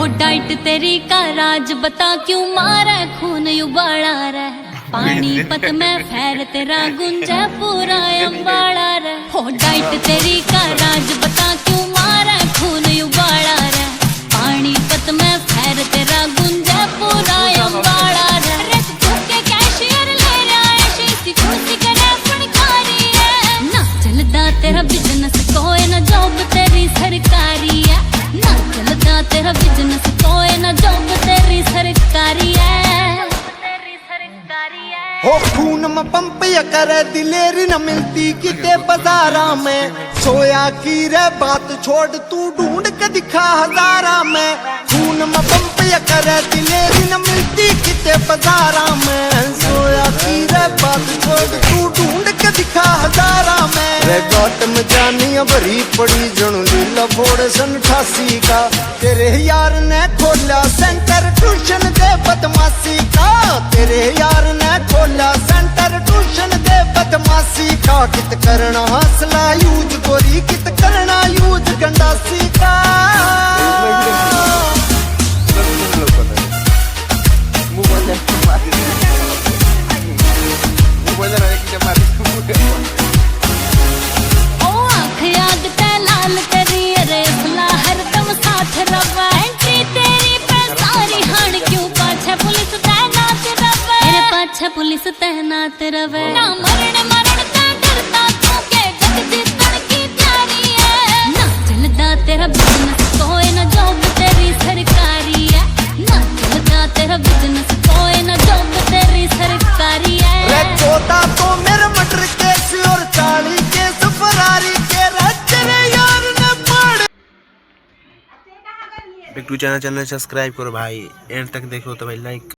हो डाइट तेरी का राज बता क्यों मारे खून उबाला रे पानीपत में फैर तेरा गुंजा पूरा अम्बाड़ा रे हो डाइट तेरी का राज बता क्यों मारे खून उबाला रे पानीपत में फैर तेरा गुंजा पूरा अम्बाड़ा रे के कैशियर ले रहा है शीशी खुशी करे फनकारी है ना चलदा तेरा बिजनेस कोई ना जॉब तेरी सरकारी है ना चलदा तेरा बिजनेस कोई ना जॉब तेरी सरकारी है हो खून में पंप या करे दिलेरी न मिलती किते बाजारा में सोया की रे बात छोड़ तू ढूंढ के दिखा हजारा में खून में पंप या करे दिलेरी न मिलती किते बाजारा में सोया की रे बात छोड़ तू ढूंढ के दिखा हजारा में रे गोट में जानी भरी पड़ी जणु लीला फोड़ सन 88 का तेरे यार ने खोला सेंटर ट्यूशन दे बदमाशी का तेरे यार ने खोला सेंटर ट्यूशन दे बदमाशी का कित करना हौसला यूज गोरी कित करना यूज गंडासी का ओ आँख याद ते लाल तेरी रेसला हरदम साथ रवा एंट्री तेरी पे सारी हाण क्यों पाछे पुलिस तैनात रवे मेरे पाछे पुलिस तैनात रवे ना मरण मरण ते डरता तू के जग जीतन की तैयारी है ना चलदा तेरा बिजनेस कोई ना जॉब तेरी सरकारी है ना चलदा तेरा बिजनेस कोई ना जॉब तेरी सरकारी है रे 14 तो मेरे मटर केस और 40 केस फरारी के तेरे यार ने पड़ एक टू चैनल सब्सक्राइब करो भाई एंड तक देखो तो भाई लाइक